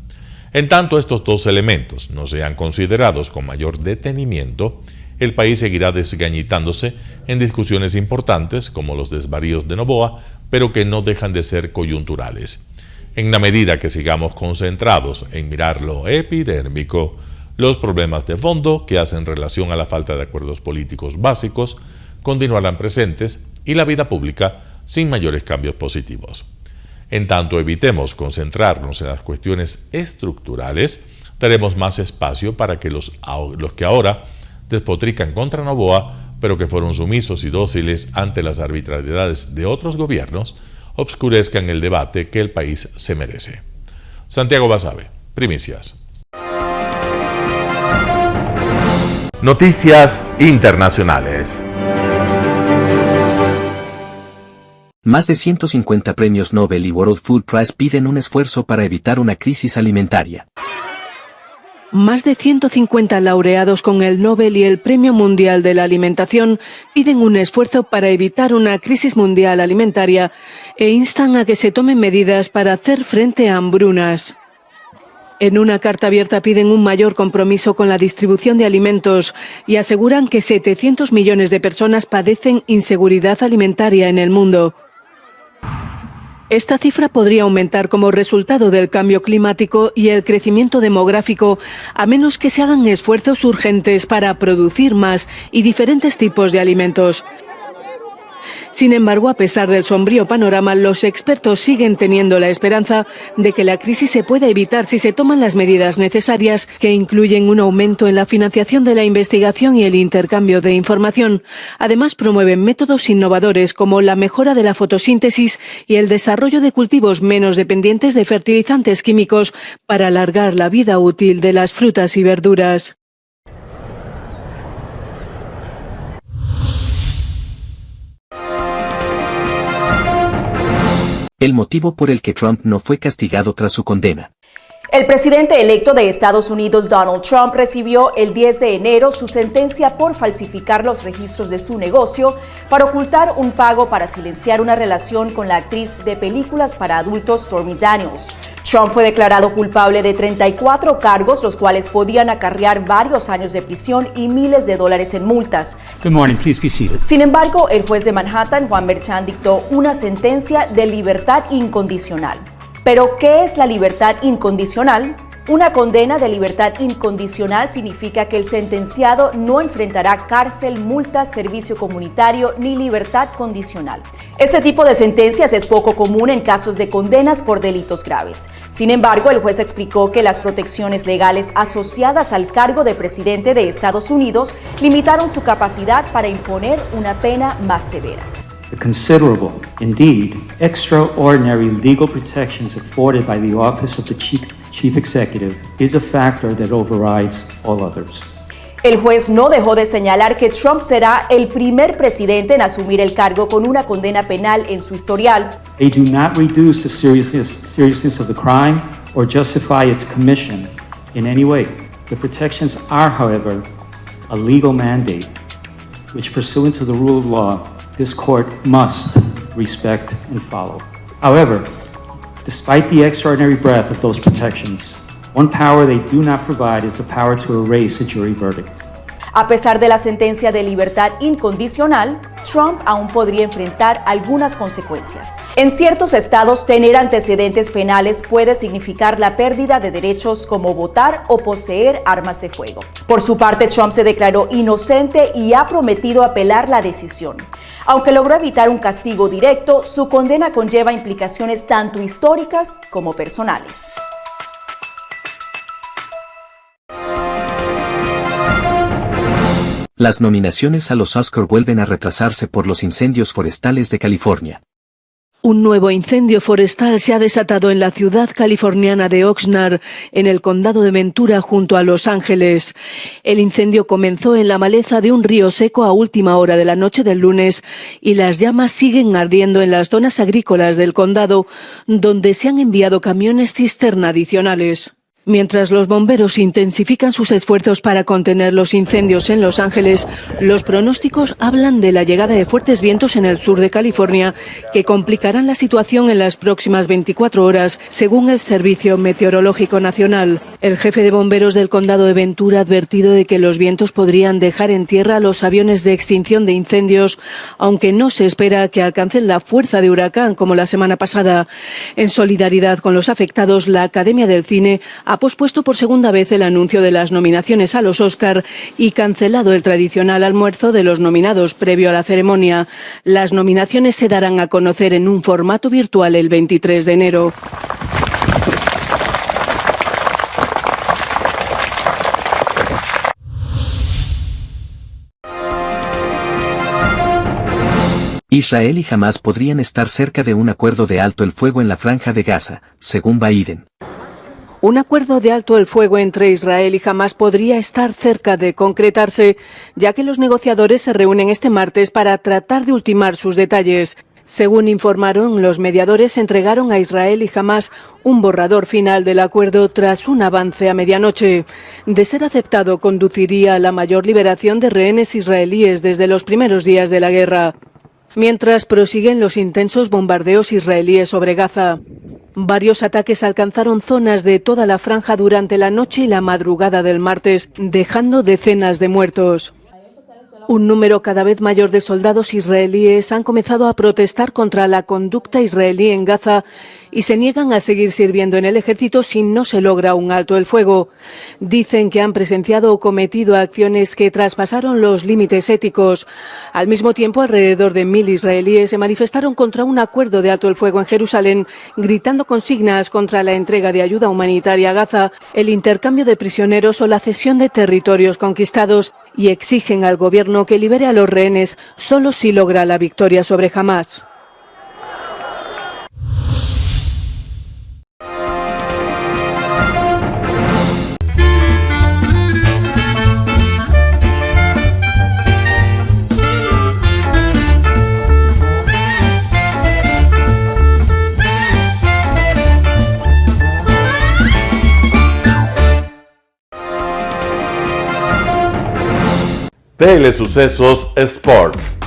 [SPEAKER 5] En tanto estos dos elementos no sean considerados con mayor detenimiento, el país seguirá desgañitándose en discusiones importantes como los desvaríos de Noboa, pero que no dejan de ser coyunturales. En la medida que sigamos concentrados en mirar lo epidérmico, los problemas de fondo que hacen relación a la falta de acuerdos políticos básicos continuarán presentes y la vida pública sin mayores cambios positivos. En tanto evitemos concentrarnos en las cuestiones estructurales, daremos más espacio para que los que ahora despotrican contra Noboa, pero que fueron sumisos y dóciles ante las arbitrariedades de otros gobiernos, obscurezcan el debate que el país se merece. Santiago Basabe, Primicias.
[SPEAKER 1] Noticias internacionales.
[SPEAKER 13] Más de 150 premios Nobel y World Food Prize piden un esfuerzo para evitar una crisis alimentaria.
[SPEAKER 14] Más de 150 laureados con el Nobel y el Premio Mundial de la Alimentación piden un esfuerzo para evitar una crisis mundial alimentaria e instan a que se tomen medidas para hacer frente a hambrunas. En una carta abierta piden un mayor compromiso con la distribución de alimentos y aseguran que 700 millones de personas padecen inseguridad alimentaria en el mundo. Esta cifra podría aumentar como resultado del cambio climático y el crecimiento demográfico, a menos que se hagan esfuerzos urgentes para producir más y diferentes tipos de alimentos. Sin embargo, a pesar del sombrío panorama, los expertos siguen teniendo la esperanza de que la crisis se pueda evitar si se toman las medidas necesarias, que incluyen un aumento en la financiación de la investigación y el intercambio de información. Además, promueven métodos innovadores como la mejora de la fotosíntesis y el desarrollo de cultivos menos dependientes de fertilizantes químicos para alargar la vida útil de las frutas y verduras.
[SPEAKER 13] El motivo por el que Trump no fue castigado tras su condena.
[SPEAKER 15] El presidente electo de Estados Unidos, Donald Trump, recibió el 10 de enero su sentencia por falsificar los registros de su negocio para ocultar un pago para silenciar una relación con la actriz de películas para adultos Stormy Daniels. Trump fue declarado culpable de 34 cargos, los cuales podían acarrear varios años de prisión y miles de dólares en multas.
[SPEAKER 16] Good morning, please be seated.
[SPEAKER 15] Sin embargo, el juez de Manhattan, Juan Merchan, dictó una sentencia de libertad incondicional. ¿Pero qué es la libertad incondicional? Una condena de libertad incondicional significa que el sentenciado no enfrentará cárcel, multas, servicio comunitario ni libertad condicional. Este tipo de sentencias es poco común en casos de condenas por delitos graves. Sin embargo, el juez explicó que las protecciones legales asociadas al cargo de presidente de Estados Unidos limitaron su capacidad para imponer una pena más severa.
[SPEAKER 16] The considerable, indeed, extraordinary legal protections afforded by the office of the Chief Executive is a factor that overrides all others.
[SPEAKER 15] El juez no dejó de señalar que Trump será el primer presidente en asumir el cargo con una condena penal en su historial.
[SPEAKER 16] They do not reduce the seriousness of the crime or justify its commission in any way. The protections are, however, a legal mandate, which pursuant to the rule of law, this court must respect and follow. However, despite the extraordinary breadth of those protections, one power they do not provide is the power to erase a jury verdict.
[SPEAKER 15] A pesar de la sentencia de libertad incondicional, Trump aún podría enfrentar algunas consecuencias. En ciertos estados, tener antecedentes penales puede significar la pérdida de derechos como votar o poseer armas de fuego. Por su parte, Trump se declaró inocente y ha prometido apelar la decisión. Aunque logró evitar un castigo directo, su condena conlleva implicaciones tanto históricas como personales.
[SPEAKER 13] Las nominaciones a los Oscar vuelven a retrasarse por los incendios forestales de California.
[SPEAKER 14] Un nuevo incendio forestal se ha desatado en la ciudad californiana de Oxnard, en el condado de Ventura, junto a Los Ángeles. El incendio comenzó en la maleza de un río seco a última hora de la noche del lunes y las llamas siguen ardiendo en las zonas agrícolas del condado, donde se han enviado camiones cisterna adicionales. Mientras los bomberos intensifican sus esfuerzos para contener los incendios en Los Ángeles, los pronósticos hablan de la llegada de fuertes vientos en el sur de California que complicarán la situación en las próximas 24 horas, según el Servicio Meteorológico Nacional. El jefe de bomberos del condado de Ventura ha advertido de que los vientos podrían dejar en tierra los aviones de extinción de incendios, aunque no se espera que alcancen la fuerza de huracán como la semana pasada. En solidaridad con los afectados, la Academia del Cine ha pospuesto por segunda vez el anuncio de las nominaciones a los Oscar y cancelado el tradicional almuerzo de los nominados previo a la ceremonia. Las nominaciones se darán a conocer en un formato virtual el 23 de enero.
[SPEAKER 13] Israel y Hamás podrían estar cerca de un acuerdo de alto el fuego en la franja de Gaza, según Biden.
[SPEAKER 14] Un acuerdo de alto el fuego entre Israel y Hamás podría estar cerca de concretarse, ya que los negociadores se reúnen este martes para tratar de ultimar sus detalles. Según informaron, los mediadores entregaron a Israel y Hamás un borrador final del acuerdo tras un avance a medianoche. De ser aceptado, conduciría a la mayor liberación de rehenes israelíes desde los primeros días de la guerra. Mientras prosiguen los intensos bombardeos israelíes sobre Gaza. Varios ataques alcanzaron zonas de toda la franja durante la noche y la madrugada del martes, dejando decenas de muertos. Un número cada vez mayor de soldados israelíes han comenzado a protestar contra la conducta israelí en Gaza y se niegan a seguir sirviendo en el ejército si no se logra un alto el fuego. Dicen que han presenciado o cometido acciones que traspasaron los límites éticos. Al mismo tiempo, alrededor de 1.000 israelíes se manifestaron contra un acuerdo de alto el fuego en Jerusalén, gritando consignas contra la entrega de ayuda humanitaria a Gaza, el intercambio de prisioneros o la cesión de territorios conquistados, y exigen al gobierno que libere a los rehenes solo si logra la victoria sobre Hamás.
[SPEAKER 5] Telesucesos Sports.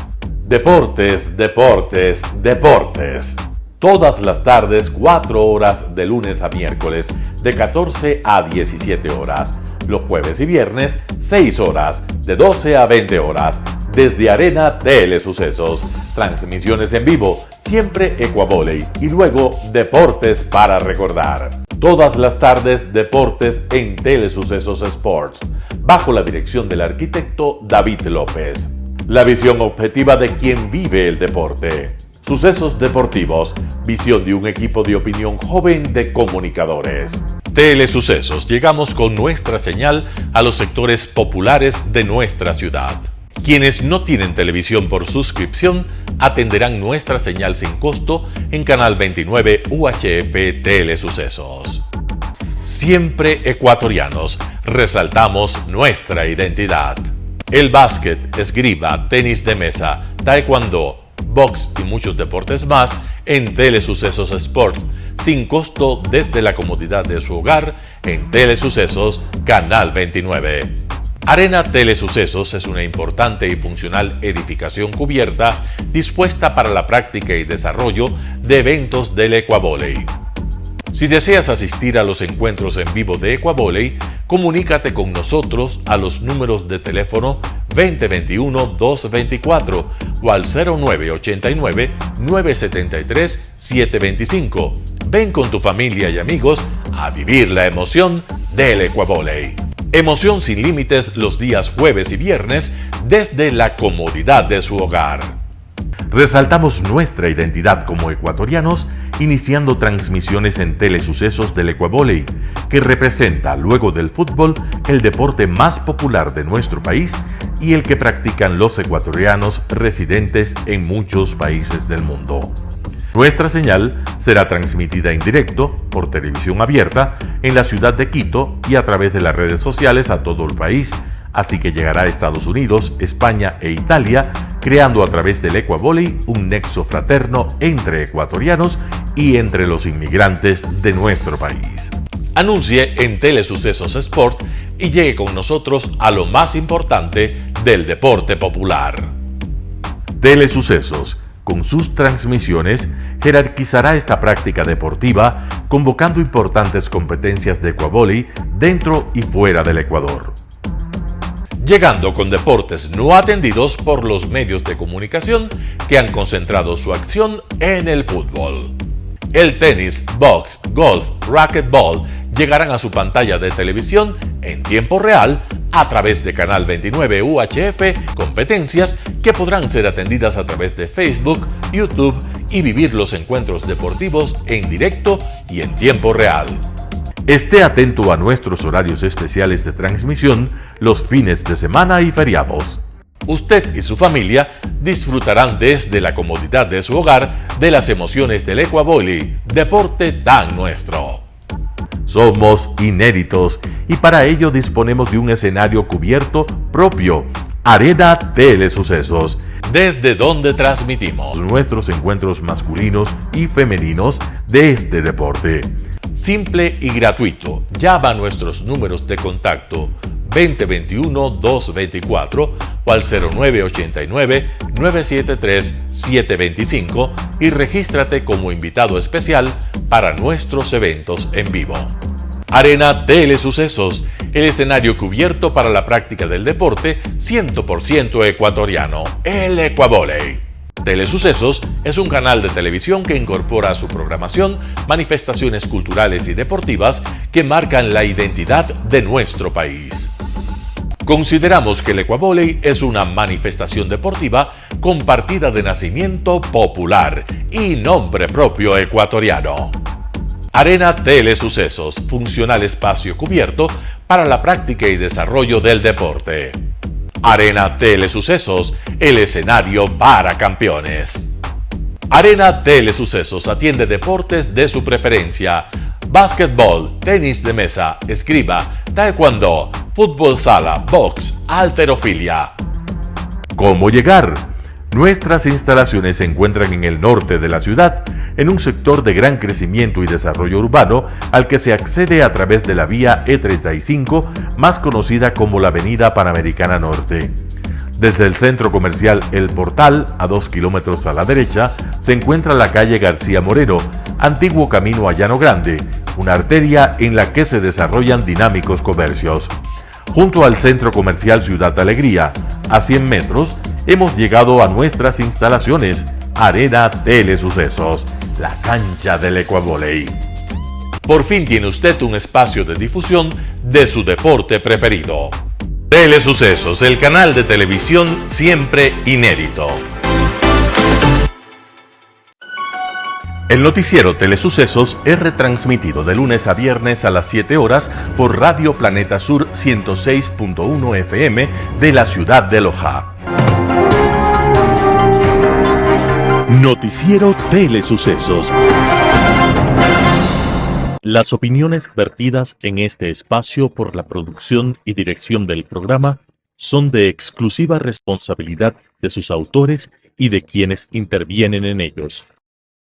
[SPEAKER 5] Deportes, deportes, deportes. Todas las tardes, 4 horas de lunes a miércoles, de 14 a 17 horas. Los jueves y viernes, 6 horas, de 12 a 20 horas. Desde Arena Telesucesos. Transmisiones en vivo, siempre Ecuavoley. Y luego, Deportes para recordar. Todas las tardes, deportes en Telesucesos Sports. Bajo la dirección del arquitecto David López. La visión objetiva de quien vive el deporte. Sucesos deportivos, visión de un equipo de opinión joven de comunicadores. Telesucesos, llegamos con nuestra señal a los sectores populares de nuestra ciudad. Quienes no tienen televisión por suscripción atenderán nuestra señal sin costo en Canal 29 UHF Telesucesos. Siempre ecuatorianos, resaltamos nuestra identidad. El básquet, esgrima, tenis de mesa, taekwondo, box y muchos deportes más en Telesucesos Sport, sin costo desde la comodidad de su hogar en Telesucesos Canal 29. Arena Telesucesos es una importante y funcional edificación cubierta dispuesta para la práctica y desarrollo de eventos del Ecuavoley. Si deseas asistir a los encuentros en vivo de Ecuavoley, comunícate con nosotros a los números de teléfono 2021-224 o al 0989-973-725. Ven con tu familia y amigos a vivir la emoción del Ecuavoley. Emoción sin límites los días jueves y viernes desde la comodidad de su hogar. Resaltamos nuestra identidad como ecuatorianos iniciando transmisiones en Telesucesos del Ecuavoley, que representa, luego del fútbol, el deporte más popular de nuestro país y el que practican los ecuatorianos residentes en muchos países del mundo. Nuestra señal será transmitida en directo por televisión abierta en la ciudad de Quito y a través de las redes sociales a todo el país, así que llegará a Estados Unidos, España e Italia, creando a través del Ecuavoley un nexo fraterno entre ecuatorianos y entre los inmigrantes de nuestro país. Anuncie en Telesucesos Sport y llegue con nosotros a lo más importante del deporte popular. Telesucesos, con sus transmisiones, jerarquizará esta práctica deportiva, convocando importantes competencias de Ecuavoley dentro y fuera del Ecuador. Llegando con deportes no atendidos por los medios de comunicación que han concentrado su acción en el fútbol. El tenis, box, golf, racquetball llegarán a su pantalla de televisión en tiempo real a través de Canal 29 UHF, competencias que podrán ser atendidas a través de Facebook, YouTube y vivir los encuentros deportivos en directo y en tiempo real. Esté atento a nuestros horarios especiales de transmisión los fines de semana y feriados. Usted y su familia disfrutarán desde la comodidad de su hogar de las emociones del Ecuavoley, deporte tan nuestro. Somos inéditos y para ello disponemos de un escenario cubierto propio, Arena Telesucesos, desde donde transmitimos nuestros encuentros masculinos y femeninos de este deporte. Simple y gratuito. Llama a nuestros números de contacto 2021-224 o al 0989-973-725 y regístrate como invitado especial para nuestros eventos en vivo. Arena Telesucesos, el escenario cubierto para la práctica del deporte 100% ecuatoriano, el Ecuavoley. Telesucesos es un canal de televisión que incorpora a su programación manifestaciones culturales y deportivas que marcan la identidad de nuestro país. Consideramos que el Ecuavoley es una manifestación deportiva con partida de nacimiento popular y nombre propio ecuatoriano. Arena Telesucesos, funcional espacio cubierto para la práctica y desarrollo del deporte. Arena Telesucesos, el escenario para campeones. Arena Telesucesos atiende deportes de su preferencia: básquetbol, tenis de mesa, esgrima, taekwondo, fútbol sala, box, halterofilia. ¿Cómo llegar? Nuestras instalaciones se encuentran en el norte de la ciudad, en un sector de gran crecimiento y desarrollo urbano al que se accede a través de la vía E35, más conocida como la Avenida Panamericana Norte. Desde el centro comercial El Portal, a 2 kilómetros a la derecha, se encuentra la calle García Moreno, antiguo camino a Llano Grande, una arteria en la que se desarrollan dinámicos comercios. Junto al centro comercial Ciudad Alegría, a 100 metros, hemos llegado a nuestras instalaciones, Arena Telesucesos, la cancha del Ecuavóley. Por fin tiene usted un espacio de difusión de su deporte preferido. Telesucesos, el canal de televisión siempre inédito. El noticiero Telesucesos es retransmitido de lunes a viernes a las 7 horas por Radio Planeta Sur 106.1 FM de la ciudad de Loja.
[SPEAKER 1] Noticiero Telesucesos. Las opiniones vertidas en este espacio por la producción y dirección del programa son de exclusiva responsabilidad de sus autores y de quienes intervienen en ellos.